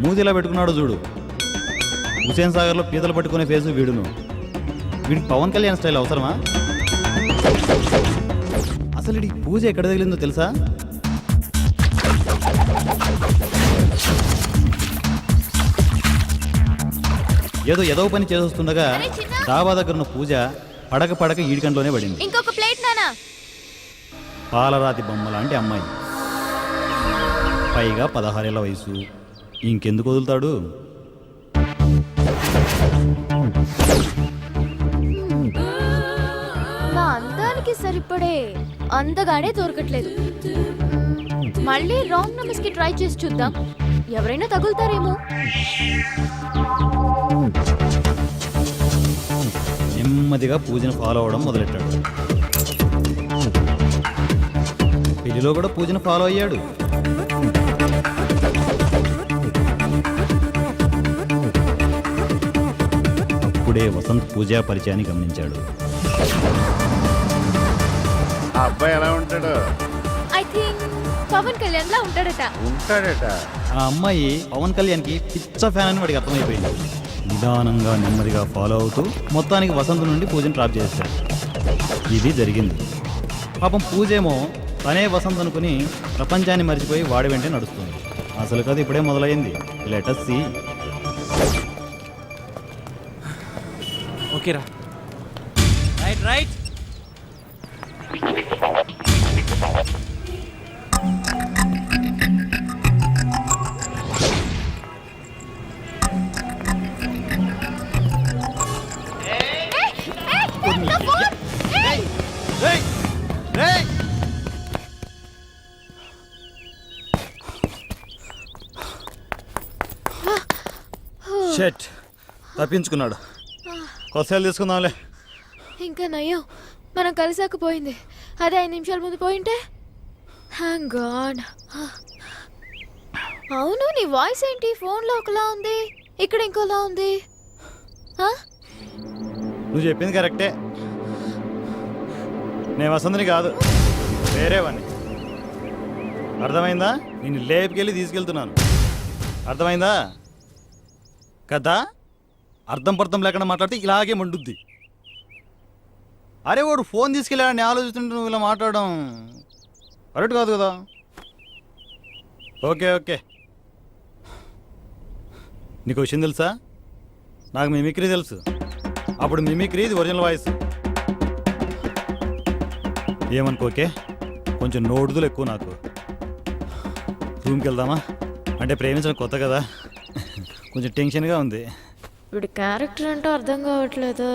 మూతిలా పెట్టుకున్నాడు చూడు. హుసేన్ సాగర్లో పీతలు పట్టుకునే ఫేసు వీడును. వీడికి పవన్ కళ్యాణ్ స్టైల్ అవసరమా? అసలు ఈ పూజ ఎక్కడ తగిలిందో తెలుసా? ఏదో పని చేస్తుండగా డాబా దగ్గర ఉన్న పూజ పడక ఈడికంట్లోనే పడింది. ఇంకొక ప్లేట్ నానా. పాలరాతి బొమ్మ లాంటి అమ్మాయి, పైగా 16 ఏళ్ల వయసు. ఇంకెందుకు వదులుతాడు? నా అందానికి సరిపడే అందగానే దొరకట్లేదు. మళ్ళీ రాంగ్ నంబర్స్ కి ట్రై చేసి చూద్దాం, ఎవరైనా తగులుతారేమో. నెమ్మదిగా పూజను ఫాలో అవడం మొదలెట్టాడు. పెళ్లిలో కూడా పూజను ఫాలో అయ్యాడు. అప్పుడే వసంత్ పూజా పరిచయాన్ని గమనించాడు. ఆ అబ్బాయి ఎలా ఉంటాడు? ఐ థింక్ పవన్ కళ్యాణ్ లా ఉంటాడట. ఆ అమ్మాయి పవన్ కళ్యాణ్కి పిచ్చ ఫ్యాన్ అని వాడికి అర్థమైపోయింది. నిదానంగా నెమ్మదిగా ఫాలో అవుతూ మొత్తానికి వసంత్ నుండి పూజను డ్రాప్ చేశాడు. ఇది జరిగింది. పాపం పూజేమో తనే వసంత్ అనుకుని ప్రపంచాన్ని మర్చిపోయి వాడి వెంటే నడుస్తుంది. అసలు కథ ఇప్పుడే మొదలైంది. Let us see. ఓకేరా, రైట్. షెట్, తప్పించుకున్నాడు. కొత్తలు తీసుకుందాంలే. ఇంకా నయ్యో, మనం కలిసాకపోయింది. అదే 5 నిమిషాల ముందు పోయింటే. Thank God. అవును, నీ వాయిస్ ఏంటి ఫోన్లో ఒకలా ఉంది, ఇక్కడ ఇంకోలా ఉంది. నువ్వు చెప్పింది కరెక్టే. నేను వసంతని కాదు, వేరేవాడిని. అర్థమైందా? నేను లేపుకెళ్ళి తీసుకెళ్తున్నాను. అర్థమైందా కదా? అర్థం పర్థం లేకుండా మాట్లాడితే ఇలాగే మండుద్ది. అరే వాడు ఫోన్ తీసుకెళ్ళాడని ఆలోచిస్తుంటే నువ్వు ఇలా మాట్లాడడం కరెక్ట్ కాదు కదా. ఓకే, నీకు విషయం తెలుసా? నాకు మిమిక్రీ తెలుసు. అప్పుడు మిమిక్రీ, ఇది ఒరిజినల్ వాయిస్. ఏమనుకోకే, కొంచెం నోడుదులు ఎక్కువ నాకు. రూమ్కి వెళ్దామా? అంటే ప్రేమించడం కొత్త కదా, కొంచెం టెన్షన్గా ఉంది. వీడి క్యారెక్టర్ అంటే అర్థం కావట్లేదు.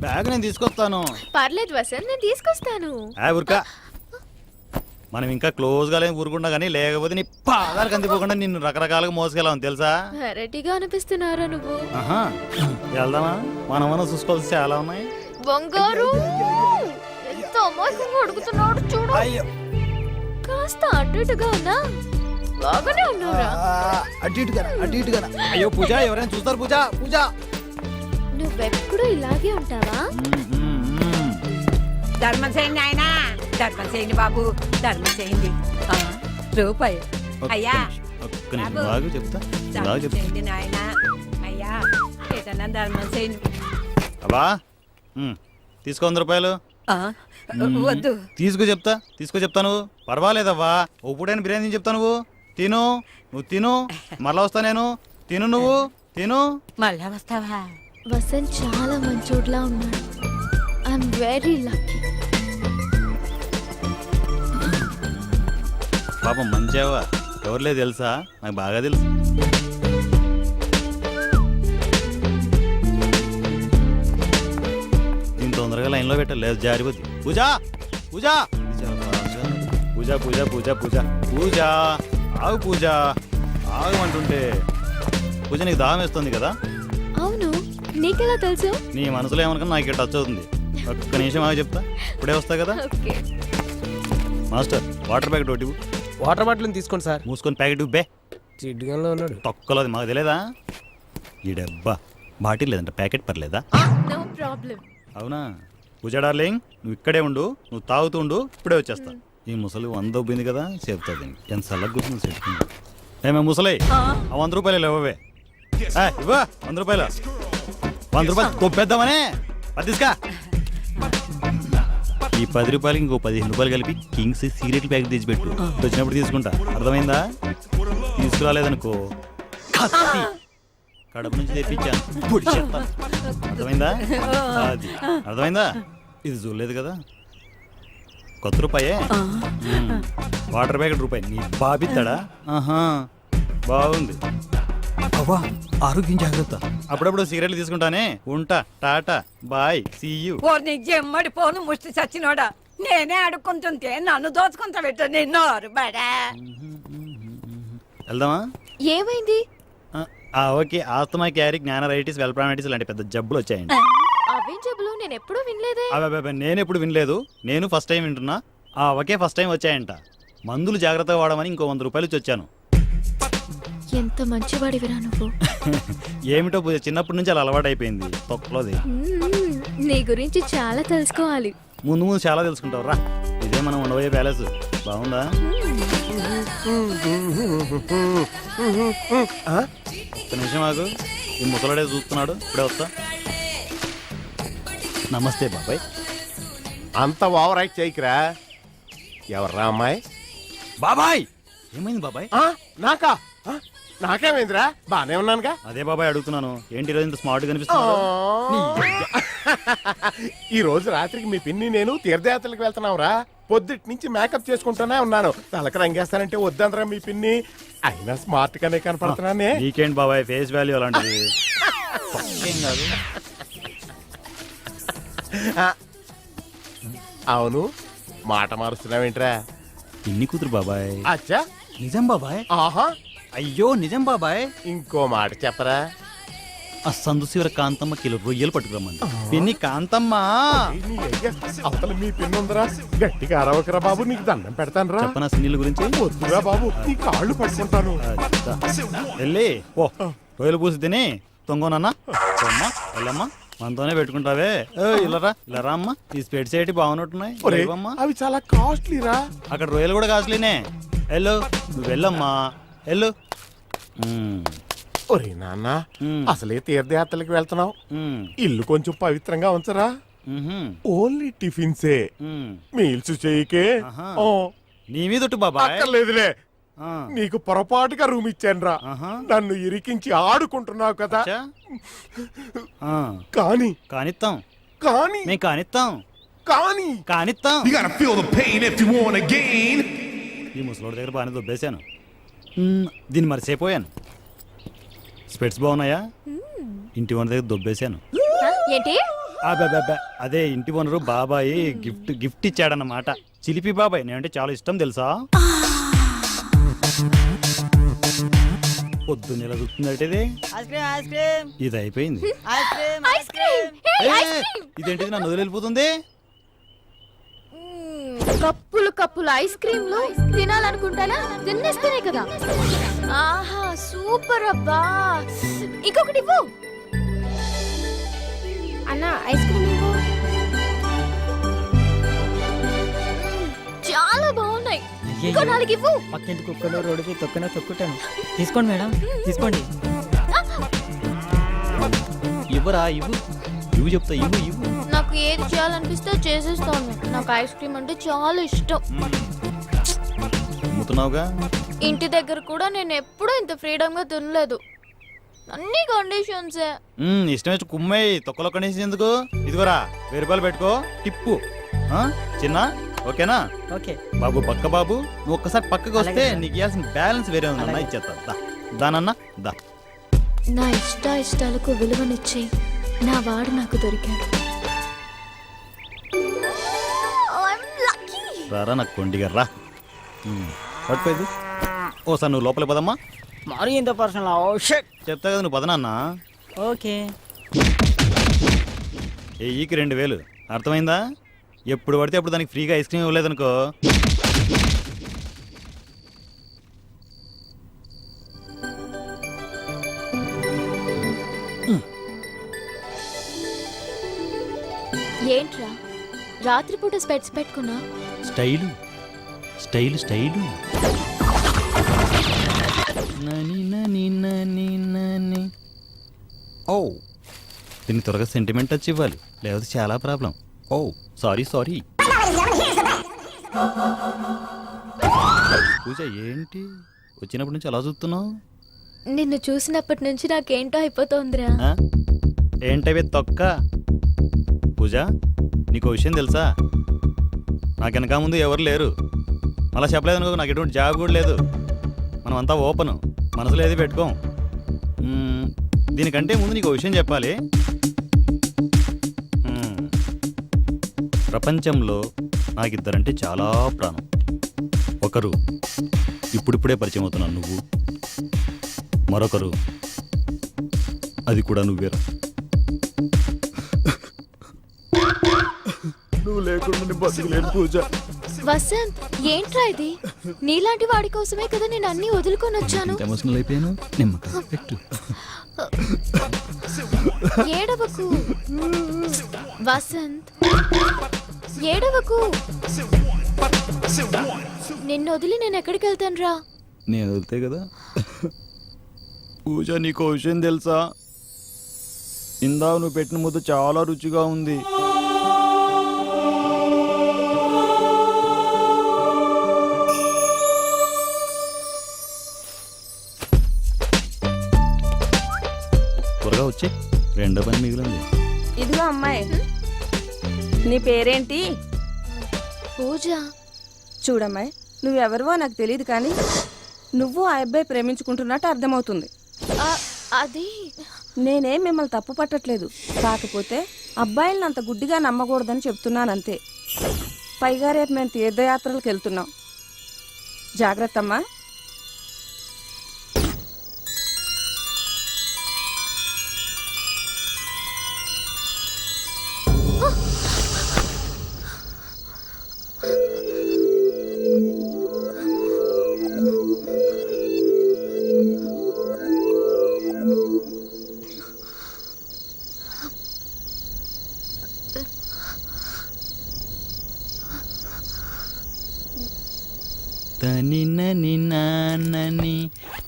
బ్యాగ్ నేను తీసుకొస్తాను. పర్లేదు వసంత్, నేను తీసుకొస్తాను. ఊరికా మనం ఇంకా క్లోజ్గా లేని ఊరుకున్నా కానీ, లేకపోతే నీ పాదాలు కందిపోకుండా నిన్ను రకరకాలుగా మోసుకెళ్ళాం తెలుసా? వెరైటీగా అనిపిస్తున్నారా నువ్వు? వెళ్దామా? మనం చూసుకోవాల్సి చాలా ఉన్నాయి. బంగారు, ఎంత అమాయకంగా అడుగుతున్నాడు చూడు. కాస్త అటు ఇటుగా ఉన్నా బాగానే ఉన్నావురా. అటు ఇటుగా. అయ్యో పూజ, ఎవరైనా చూస్తారు? పూజ నువ్వెప్పుడు ఇలాగే ఉంటావా? ధర్మం చేయండి ఆయన, ధర్మం చేయండి బాబు, ధర్మం చేయండి. రూపాయి అయ్యా, చెప్తా చేయండి నాయన. అయ్యా ఏదన్నా ధర్మం చేయండి. అబ్బా తీసుకో 100 రూపాయలు. వద్దు, తీసుకో చెప్తా. నువ్వు పర్వాలేదవ్వా, ఒప్పుడైనా బిర్యానీ చెప్తా. నువ్వు తిను, మళ్ళా వస్తా నేను. నువ్వు తిను. మళ్ళా వస్తావా? వసంత్ చాలా మంచోడ్లా ఉన్నాడు. I'm very lucky. పాపం మంచివా, ఎవరులే తెలుసా? నాకు బాగా తెలుసు. దీని తొందరగా లైన్లో పెట్టాలి, లేదు జారిపోద్ది. పూజ ఆగమంటుంటే. పూజ, నీకు దాహం వేస్తుంది కదా? అవును, నీకెలా తెలుసు? నీ మనసులో ఏమనుకున్నా నాకు టచ్ అవుతుంది. ఒక్క నిమిషం ఆగి చెప్తా, ఇప్పుడే వస్తా కదా. మాస్టర్, వాటర్ ప్యాకెట్ ఒకటి. వాటర్ బాటిల్ తీసుకోండి సార్. మూసుకొని ప్యాకెట్ ఇవ్వే. చిడ్డుగానే ఉన్నాడు. తొక్కలోది మాకు తెలియదా? ఈ డబ్బా బాటిల్ లేదంట, ప్యాకెట్ పర్లేదా? No problem. అవునా? పూజ డార్లింగ్, నువ్వు ఇక్కడే ఉండు, నువ్వు తాగుతూ ఉండు, ఇప్పుడే వచ్చేస్తా. ఈ ముసలి 100 దొబ్బింది కదా చెప్తుంది ఎంత సల్లగా కూర్చుంది చెప్తుంది ఏమే ముసలి ఆ 100 రూపాయలు ఇవ్వవే ఇవ్వ 100 రూపాయలు 100 రూపాయలు కొప్పేద్దామనే పదిస్కా ఈ 10 రూపాయలకి ఇంకో 15 రూపాయలు కలిపి కింగ్స్ సిగరెట్ ప్యాకెట్ తెచ్చిపెట్టు వచ్చినప్పుడు తీసుకుంటా అర్థమైందా తీసుకురాలేదనుకో కత్తి కడప నుంచి తెప్పించాను పొడి చెప్తాను అర్థమైందా అది అర్థమైందా ఇది చూడలేదు కదా కొత్త రూపాయే వాటర్ ప్యాకెట్ రూపాయి నీ బాబిస్తాడా ఆహా బాగుంది అవ్వా ఆరోగ్యం జాగ్రత్త అప్పుడప్పుడు సిగరెట్లు తీసుకుంటానే ఉంటా టాటా బాయ్ సీ యూ ఓ నీ జమ్మడి పోను ముష్టి చచ్చినోడా నేనే అడుక్కుంటుంటే నన్ను దోచుకుంటా పెట్ట నిన్ను బడా వెళ్దామా ఏమైంది? ఓకే ఆస్తమా క్యారీ జ్ఞానరైటిస్ వెల్ప్రానైటిస్ లాంటి పెద్ద జబ్బులు వచ్చాయండి అవేం జబ్బులు నేను ఎప్పుడూ వినలేదే. అబ్బాయి నేను ఎప్పుడు వినలేదు నేను ఫస్ట్ టైం వింటున్నా ఒకే ఫస్ట్ టైం వచ్చాయంట మందులు జాగ్రత్తగా వాడమని ఇంకో 100 రూపాయలు ఇచ్చి వచ్చాను ఎంత మంచివాడివిరా నువ్వు. ఏమిటో పూజ చిన్నప్పటి నుంచి అలా అలవాటు అయిపోయింది తొక్కలోది నీ గురించి చాలా తెలుసుకోవాలి. ముందు ముందు చాలా తెలుసుకుంటావు రా ఇదే మనం ఉండబోయే ప్యాలెస్ బాగుందా ఒక్క నిమిషం ఆగు ఈ ముసలాడే చూస్తున్నాడు ఇప్పుడే వస్తా నమస్తే బాబాయ్ అంత ఓవర్ యాక్ట్ చేయకురా. ఎవర్రా అమ్మాయి? బాబాయ్ ఏమైంది బాబాయ్ నాకా? నాకేమైందిరా? బానే ఉన్నానుగా. అదే బాబాయ్ అడుగుతున్నాను ఏంటి ఈరోజు ఇంత స్మార్ట్ కనిపిస్తున్నాడు ఈ రోజు రాత్రికి మీ పిన్ని నేను తీర్థయాత్రలకు వెళ్తున్నావురా. పొద్దుటి నుంచి మేకప్ చేసుకుంటూనే ఉన్నాను. తలకి రంగేస్తానంటే వద్దందరా మీ పిన్ని. అయినా స్మార్ట్ గానే కనపడుతున్నానే. వీకెండ్ బాబాయ్ ఫేస్ వాల్యూ అలాంటిది ఏం కాదు అవును మాట మారుస్తున్నావేంట్రా? పిన్ని కూతురు బాబాయ్ అచ్చా నిజం బాబాయ్ ఆహా అయ్యో నిజం బాబాయ్ ఇంకో మాట చెప్పరా? ఆ సందు శివర కాంతమ్మ కిలో రొయ్యలు పట్టుకురమ్మంది పిన్ని కాంతమ్మ నీ అయ్య, అవతల మీ పిన్ని ఉందరా. గట్టిగా అరవకరా బాబు, నీకు దండం పెడతాను రా. చెప్పనా సినీల గురించి వద్దురా బాబు, నీ కాళ్ళు పట్టుకుంటాను. వెళ్ళి ఓ రొయ్యలు పూసి తిని తొంగోనన్నా వెళ్ళమ్మా మనతోనే పెట్టుకుంటావే ఇలా రా అమ్మా ఈ స్పెట్స్ ఏంటి బాగున్నట్టున్నాయి ఒరేయ్, లేవమ్మా. అవి చాలా కాస్ట్లీరా. అక్కడ రొయ్యలు కూడా కాసులేనే వెళ్ళు నువ్వు వెళ్ళమ్మా వెళ్ళు ఒరే నాన్న అసలే తీర్థయాత్రలకు వెళ్తున్నావు. ఇల్లు కొంచెం పవిత్రంగా ఉంచరా. Only టిఫిన్సే, meals చేయకే. ఓ, నీ మీద ఒట్టు బాబాయ్ అక్కర్లేదులే. ఆ, నీకు పొరపాటుగా రూమ్ ఇచ్చానురా. ఆహా. నన్ను ఇరికించి ఆడుకుంటున్నావు కదా. అచ్చా? ఆ, కానీ కానిస్తాం కానీ మేము కానిస్తాం కానీ కానిస్తాం You gotta feel the pain if you wanna gain. ఈ ముసలోడి దగ్గర బాగానే దొబ్బేశాను దీన్ని మరిచిపోయాను స్పెట్స్ బాగున్నాయా ఇంటి ఓనర్ దగ్గర దొబ్బేశాను ఏంటి? అదే ఇంటి ఓనరు బాబాయ్ గిఫ్ట్ ఇచ్చాడన్నమాట చిలిపి బాబాయ్ నేనంటే చాలా ఇష్టం తెలుసా పొద్దున్న ఇలా చూస్తుందంటే ఇది అయిపోయింది ఐస్ క్రీమ్. ఇదేంటిది నన్ను వదిలిపోతుంది కప్పులు ఐస్ క్రీమ్లు తినాలనుకుంటానా తినేస్తేనే కదా. ఆహా సూపర్ అబ్బా. ఇంకొకటి ఇవ్వు అన్న ఐస్ క్రీమ్ ఇవ్వు. చాలా బాగున్నాయి ఇంకో 4 ఇవ్వు. పక్కింటి కుక్కలో రోడ్డుకి తొక్కినా తొక్కుతాను. తీసుకోండి మేడం తీసుకోండి. ఇవ్వరా ఇవ్వు చెప్తా ఇవ్వు నాకు ఏది చేయాలనిపిస్తే చేసేస్తాను. నాకు ఐస్ క్రీమ్ అంటే చాలా ఇష్టం. అమ్ముతున్నావుగా ఇంటి దగ్గర కూడా నేను ఎప్పుడూ ఇంత ఫ్రీడమ్ గా తినలేదు. అన్ని కండిషన్స్. ఇష్టం వచ్చి కుమ్మేయి తొక్కలో కండిషన్ ఎందుకు ఇదిగోరా 1000 రూపాయలు పెట్టుకో టిప్పు చిన్న ఓకేనా ఓకే బాబు పక్క బాబు నువ్వు ఒక్కసారి పక్కకి వస్తే నీకు ఇవ్వాల్సిన బ్యాలెన్స్ వేరే ఉందన్నా ఇచ్చేస్తా దానన్నా దా నా ఇష్టాలకు విలువనిచ్చి నా వాడు నాకు దొరికాడు. రారా నాకు కొండిగా రా పట్టుకోదు ఓసారి నువ్వు లోపలికి పదమ్మా మరి ఇంత పర్సనల్ చెప్తా కదా నువ్వు పదనన్నా ఓకే ఈకి 2000 అర్థమైందా ఎప్పుడు పడితే అప్పుడు దానికి ఫ్రీగా ఐస్ క్రీమ్ ఇవ్వలేదనుకో ఏంట్రా రాత్రిపూట స్పెట్స్ పెట్టుకున్నా? Style style style. నని నని నని నని. ఓ దీన్ని త్వరగా సెంటిమెంట్ టచ్ ఇవ్వాలి, లేకపోతే చాలా ప్రాబ్లం. ఓ సారీ సారీ. పూజ ఏంటి వచ్చినప్పటి నుంచి అలా చూస్తున్నావు? నిన్ను చూసినప్పటి నుంచి నాకేంటో అయిపోతోందిరా. ఆ? ఏంటవి తొక్క? పూజ నీకు విషయం తెలుసా? నాకెనక ముందు ఎవరు లేరు. అలా చెప్పలేదు అనుకో, నాకు ఎటువంటి జాబ్ కూడా లేదు. మనం అంతా ఓపెన్, మనసులో ఏది పెట్టుకోం. దీనికంటే ముందు నీకు విషయం చెప్పాలి. ప్రపంచంలో నాకిద్దరంటే చాలా ప్రాణం. ఒకరు ఇప్పుడిప్పుడే పరిచయం అవుతున్నాను నువ్వు, మరొకరు అది కూడా నువ్వేరా. నువ్వు లేకుండా బతుకులేను పూజ. వసంత్ ఏంట్రా ఇది? నీలాంటి వాడి కోసమే కదా నేను అన్ని వదులుకొని వచ్చాను. ఎమోషనల్ అయిపోయాను. నిమ్మకాయ పెట్టు. ఏడవకు వసంత్, ఏడవకు. నిన్ను వదిలి నేను ఎక్కడికి వెళ్తాను రా? నేను వదిలితే కదా. పూజ నీకు విషయం తెలుసా? ఇందా నువ్వు పెట్టిన ముద్ద చాలా రుచిగా ఉంది. త్వరగా వచ్చి రెండో పని మిగిలింది. ఇదిగో అమ్మాయి, నీ పేరేంటి? పూజ. చూడమ్మాయి, నువ్వెవరివో నాకు తెలియదు, కానీ నువ్వు ఆ అబ్బాయి ప్రేమించుకుంటున్నట్టు అర్థమవుతుంది. అది నేనేం మిమ్మల్ని తప్పు పట్టట్లేదు, కాకపోతే అబ్బాయిలను అంత గుడ్డిగా నమ్మకూడదని చెప్తున్నానంతే. పైగా రేపు మేము తీర్థయాత్రలకు వెళ్తున్నాం, జాగ్రత్త అమ్మా. తని నని నానని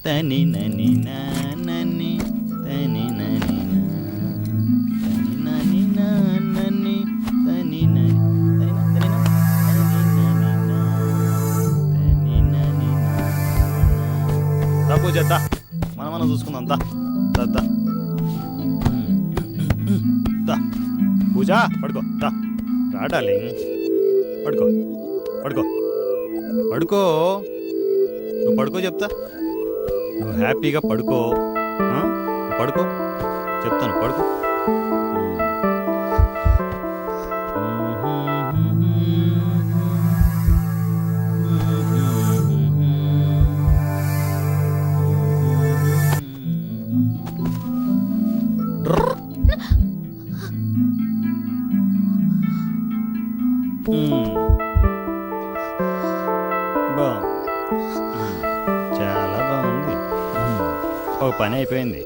తని నని నానని తని నని నని నానని తని నని పూజ మనం చూసుకుందాం. పూజ పడుకో, రా డార్లింగ్, పడుకో పడుకో పడుకో. నువ్వు పడుకో చెప్తా, నువ్వు హ్యాపీగా పడుకో. పడుకో చెప్తాను, పడుకో. చాలా బాగుంది. ఒక పని అయిపోయింది.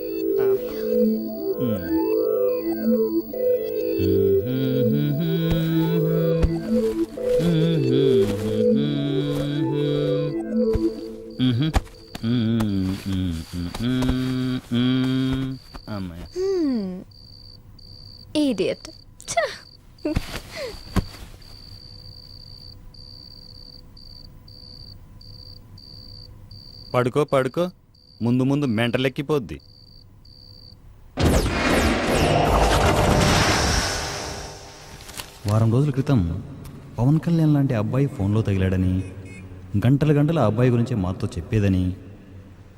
అమ్మాయి ఇడియట్. పడుకో పడుకో, ముందు ముందు మెంటలెక్కిపోద్ది. వారం రోజుల క్రితం పవన్ కళ్యాణ్ లాంటి అబ్బాయి ఫోన్లో తగిలాడని, గంటల గంటల ఆ అబ్బాయి గురించి మాతో చెప్పేదని,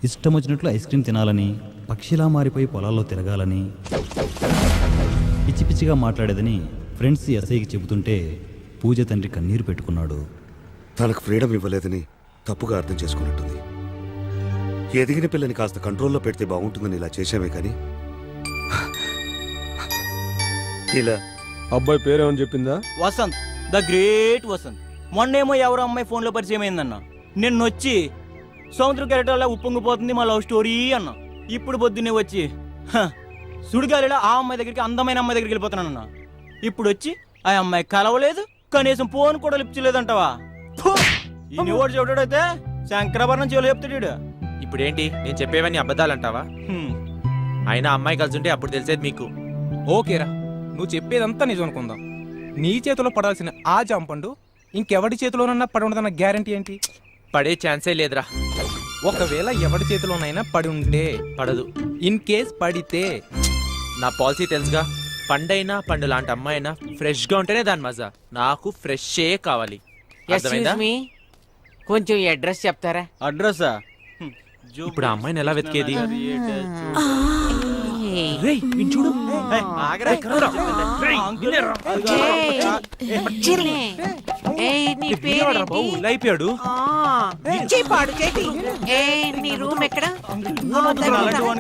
ఇష్టం వచ్చినట్లు ఐస్ క్రీమ్ తినాలని, పక్షిలా మారిపోయి పొలాల్లో తిరగాలని, పిచ్చి పిచ్చిగా మాట్లాడేదని ఫ్రెండ్స్ ఎస్ఐకి చెబుతుంటే పూజ తండ్రి కన్నీరు పెట్టుకున్నాడు. తనకు ఫ్రీడమ్ ఇవ్వలేదని తప్పుగా అర్థం చేసుకున్నట్టుంది. ఎదిగిన పిల్లని కాస్త కంట్రోల్లో పెడితే బాగుంటుందని ఇలా చేశామే, కానీ ఇలా అబ్బాయి పేరేమని చెప్పిందా? Vasanth, the great Vasanth. మొన్నేమో ఎవరో అమ్మాయి ఫోన్లో పరిచయం అయిందన్న, నిన్నొచ్చి సముద్ర కెరటాల ఉప్పొంగిపోతుంది మా లవ్ స్టోరీ అన్న. ఇప్పుడు పొద్దున్నే వచ్చి సుడిగాలిలో ఆ అమ్మాయి దగ్గరికి, అందమైన అమ్మాయి దగ్గరికి వెళ్ళిపోతున్నానన్న. ఇప్పుడు వచ్చి ఆ అమ్మాయి కలవలేదు, కనీసం ఫోన్ కూడా లిఫ్ట్ చేయలేదంటావా? ఈ నువ్వు చూడడైతే శంకరాభరణం చెవులు చెప్తాడు. ఇప్పుడేంటి నేను చెప్పేవన్నీ అబద్ధాలంటావా? అయినా అమ్మాయి కలిసి ఉంటే అప్పుడు తెలిసేది మీకు. ఓకేరా, నువ్వు చెప్పేదంతా నిజం అనుకుందాం. నీ చేతిలో పడాల్సిన ఆ జాంపండు ఇంకెవడి చేతిలోనన్నా పడి ఉండదన్న గ్యారంటీ ఏంటి? పడే ఛాన్సే లేదురా. ఒకవేళ ఎవడి చేతిలోనైనా పడి ఉంటే పడదు. ఇన్ కేస్ పడితే నా పాలసీ తెలుసుగా. పండైనా పండు లాంటి అమ్మాయినా ఫ్రెష్ గా ఉంటేనే దాని మజా. నాకు ఫ్రెష్ కావాలి. అర్థమైందా? కొంచెం అడ్రస్ చెప్తారా? అడ్రస్సా? ఇప్పుడు ఆ అమ్మాయిని ఎలా వెతికేది? రేయ్, వీణ్ణి చూడు. అయిపోయాడు. నీ రూమ్ ఎక్కడ?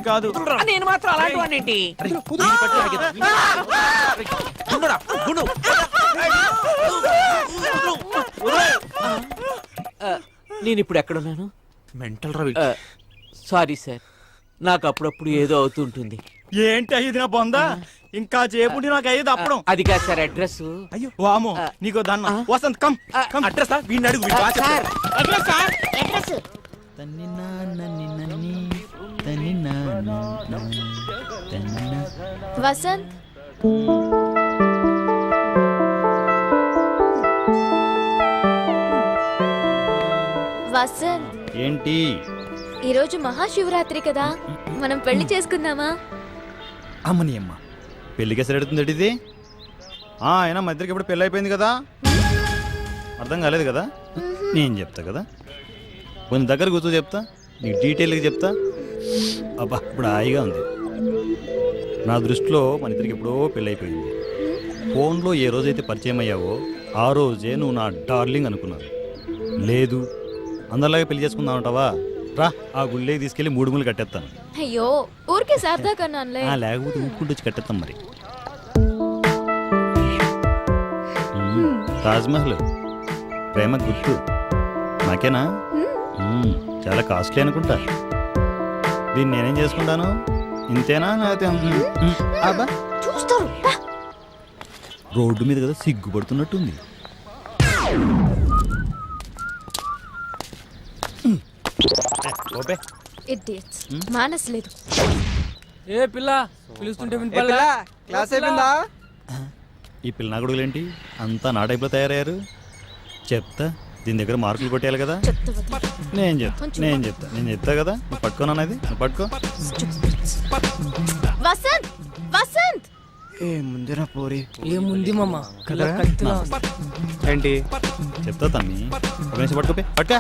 కాదు, నేను మాత్రం అలాంటి వాడిని. నేను ఇప్పుడు ఎక్కడున్నాను? మెంటల్ రా. సారీ సార్, నాకు అప్పుడప్పుడు ఏదో అవుతుంటుంది. ఏంటి అయ్యేది నా బొందా? ఇంకా చేపుండి నాకు అయ్యేది అప్పుడు. అది కాదు సార్ అడ్రస్. అయ్యో వామో, నీకో దన్న. Vasanth come come. అడ్రస్ వీడిని అడుగు. వసంత్, వసంత్, ఏంటి? ఈరోజు మహాశివరాత్రి కదా, మనం పెళ్లి చేసుకుందామా? అమ్మని అమ్మ, పెళ్ళికి ఎసరు ఎడుతుంది ఇది? అయినా మా ఇద్దరికి ఇప్పుడు పెళ్ళి అయిపోయింది కదా, అర్థం కాలేదు కదా? నేను చెప్తా కదా, కొంచెం దగ్గర కూర్చో చెప్తా, నీకు డీటెయిల్గా చెప్తా. అబ్బా ఇప్పుడు హాయిగా ఉంది. నా దృష్టిలో మన ఇద్దరికి ఎప్పుడో పెళ్ళి అయిపోయింది. ఫోన్లో ఏ రోజైతే పరిచయం అయ్యావో ఆ రోజే నువ్వు నా డార్లింగ్ అనుకున్నాను. లేదు అందరిలాగే పెళ్లి చేసుకుందాం అంటావా? రా, ఆ గుళ్ళేకి తీసుకెళ్ళి 3 ముళ్ళు కట్టేస్తాను. అయ్యో ఊరికే సరదా కన్నానులే. లేకపోతే ఊపుకుంటూ వచ్చి కట్టేస్తాం మరి. తాజ్మహల్ ప్రేమ గుర్తు నాకేనా? చాలా కాస్ట్లీ అనుకుంటా. దీన్ని నేనేం చేసుకుంటాను? ఇంతేనా? అబ్బా చూస్తారు. రోడ్డు మీద కదా సిగ్గుపడుతున్నట్టుంది. Idiots. మానసలేదు. ఏ పిల్ల పిలుస్తుంటే క్లాస్ అయిపోయిందా? ఈ పిల్లనాగుడుగులేంటి అంతా నా టైప్లో తయారయ్యారు? చెప్తా, దీని దగ్గర మార్కులు కొట్టేయాలి కదా. నేను చెప్తా కదా. నువ్వు పట్టుకోనన్నది, నువ్వు పట్టుకో. వసంత్, వసంత్, ఏముందిరా పోరి? ఏముంది మామ? ఏంటి చెప్తా తమ్మి, ఒక నిమిషం పట్టుకోపే. పట్టుకా.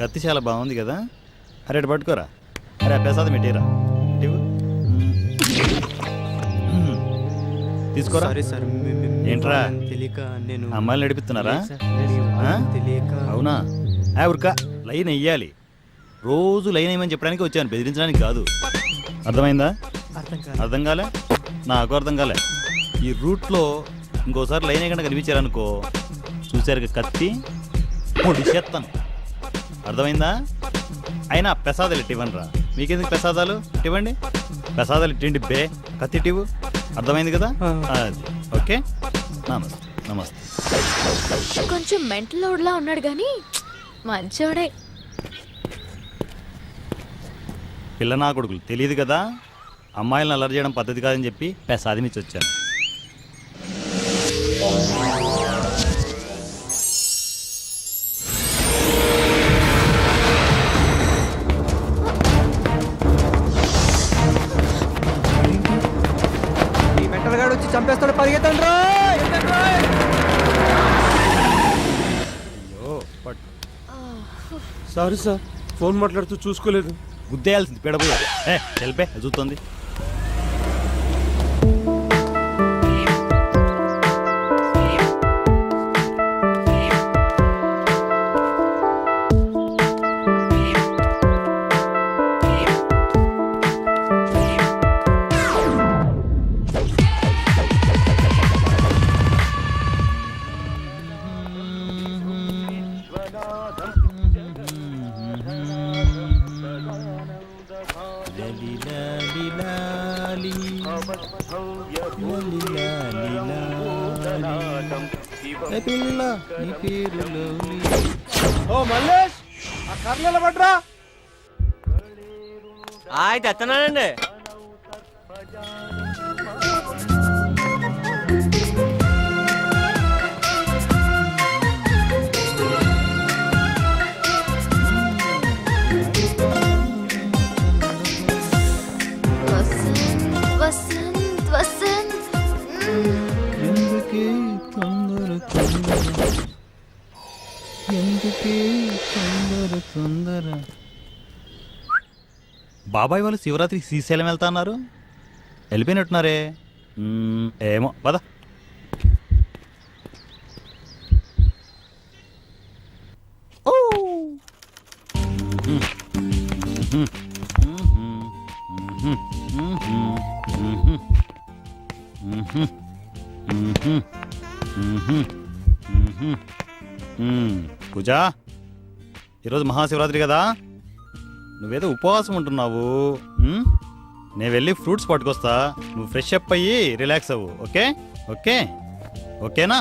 కత్తి చాలా బాగుంది కదా. అరే అటు పట్టుకోరా. అరే ప్రసాదం పెట్టేరా. తీసుకోరా. ఏంట్రా అమ్మాయిలు నడిపిస్తున్నారా? అవునా? ఉరకా, లైన్ వెయ్యాలి. రోజు లైన్ వేయమని చెప్పడానికి వచ్చాను, బెదిరించడానికి కాదు. అర్థమైందా? అర్థం కాలే? నాకు అర్థం కాలే. ఈ రూట్లో ఇంకోసారి లైన్ వేయకుండా కనిపించారనుకో, చూసారు కత్తి పొడిచేస్తాను. అర్థమైందా? అయినా ప్రసాదాలు ఇవ్వండి రా. మీకెందుకు ప్రసాదాలు? ఇవ్వండి, ప్రసాదాలు ఇట్టండి బే. కత్తి ఇవ్వు. అర్థమైంది కదా? అది ఓకే. నమస్తే. నమస్తే. కొంచెం మెంటల్ లోడ్లా ఉన్నాడు కానీ మంచోడే. పిల్ల నా కొడుకులు తెలియదు కదా, అమ్మాయిలను అల్లరి చేయడం పద్ధతి కాదని చెప్పి ప్రసాదం ఇచ్చి వచ్చాను. వచ్చి చంపేస్తాడు, పరిగెత్తండి. సారీ సార్, ఫోన్ మాట్లాడుతూ చూసుకోలేదు. గుద్దేయాల్సింది పెడబోయా. తెలిపే చూస్తుంది. ఏ పిల్ల నీ పేరు లవ్లీ. ఓ మల్లేష్ ఆ కర్రల పడ్రా. తెస్తున్నానండి. వసంత్ వసంత్ వసంత్ ఎందుకే తొందర తొందర, ఎందుకే తొందర తొందర. బాబాయ్ వాళ్ళు శివరాత్రికి శ్రీశైలం వెళ్తా అన్నారు, వెళ్ళిపోయినట్టున్నారే. ఏమో పద. పూజ, ఈరోజు మహాశివరాత్రి కదా, నువ్వేదో ఉపవాసం ఉంటున్నావు. నేను వెళ్ళి ఫ్రూట్స్ పట్టుకొస్తా, నువ్వు ఫ్రెష్ అప్ అయ్యి రిలాక్స్ అవ్వు. ఓకే ఓకే ఓకేనా?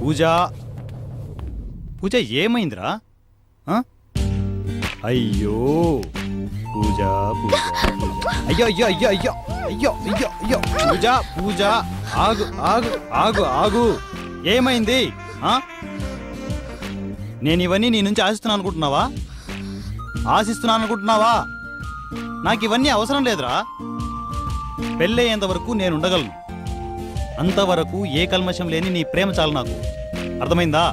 పూజ పూజ ఏమైందిరా? అయ్యో పూజ పూజ పూజ, అయ్యో అయ్యో అయ్యో అయ్యో అయ్యో అయ్యో అయ్యో పూజ పూజ, ఆగు ఆగు ఆగు ఆగు, ఏమైంది? నేను ఇవన్నీ నీ నుంచి ఆశిస్తున్నాను అనుకుంటున్నావా? ఆశిస్తున్నాను అనుకుంటున్నావా? నాకు ఇవన్నీ అవసరం లేదురా. పెళ్ళయ్యేంత వరకు నేను ఉండగలను, అంతవరకు ఏ కల్మషం లేని నీ ప్రేమ చాలు నాకు. అర్థమైందా?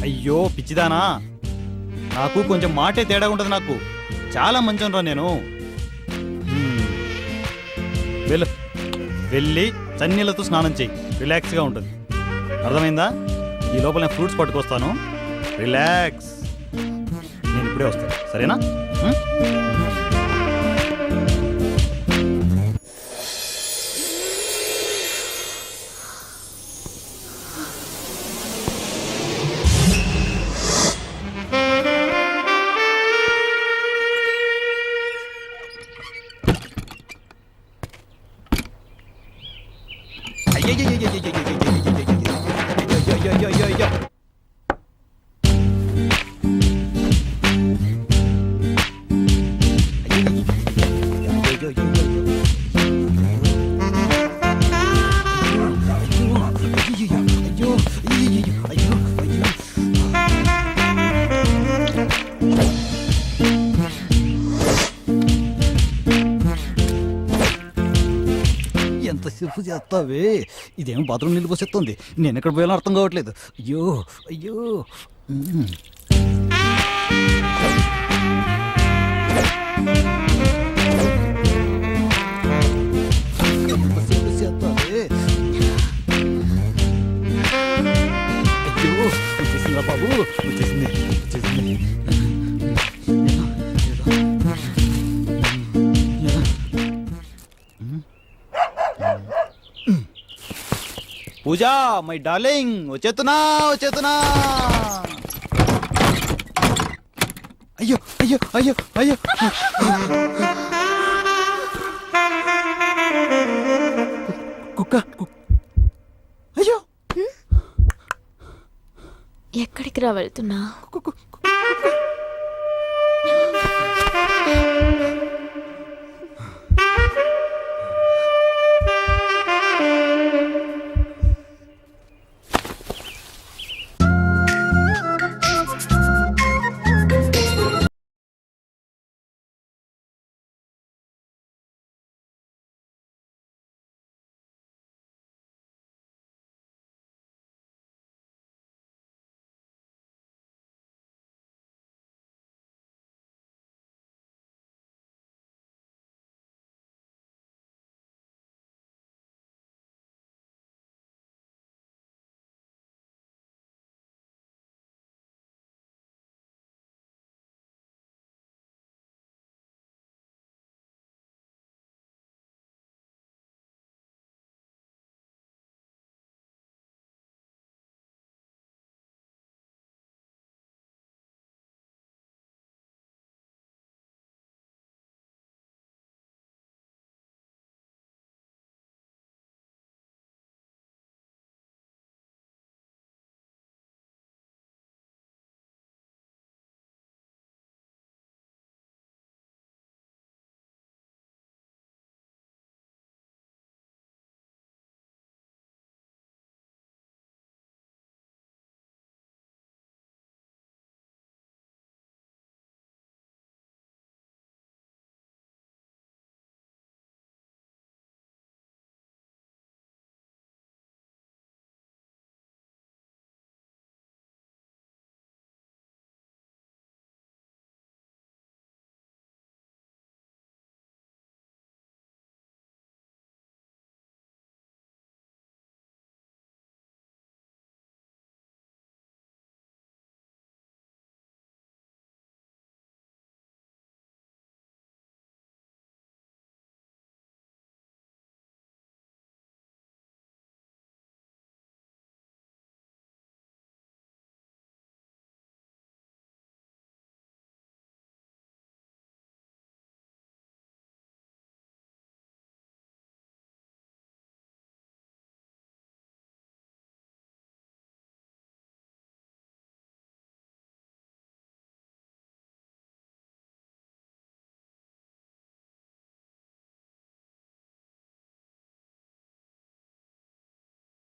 అయ్యో పిచ్చిదానా, నాకు కొంచెం మాటే తేడా ఉంటుంది. నాకు చాలా మంచిరా నేను. వెళ్ళు, వెళ్ళి చన్నీళ్ళతో స్నానం చెయ్యి, రిలాక్స్గా ఉంటుంది. అర్థమైందా? ఈ లోపల నేను ఫ్రూట్స్ పట్టుకొస్తాను, రిలాక్స్. నేను ఇప్పుడే వస్తాను, సరేనా? ఎంతసేపు చేస్తావే? ఇదేమో బాత్రూమ్ నీళ్ళు పోసేస్తుంది, నేను ఎక్కడ పోయాలో అర్థం కావట్లేదు. అయ్యో అయ్యో. ఎంతసేపు చేస్తావే? అయ్యో వచ్చేసిందా బాబు? వచ్చేసింది వచ్చేసింది. పూజా మై డార్లింగ్, వచ్చేతున్నా వచ్చేతున్నా. అయ్యో అయ్యో అయ్యో అయ్యో, కుక్క. అయ్యో ఎక్కడికి రా వెళ్తున్నా?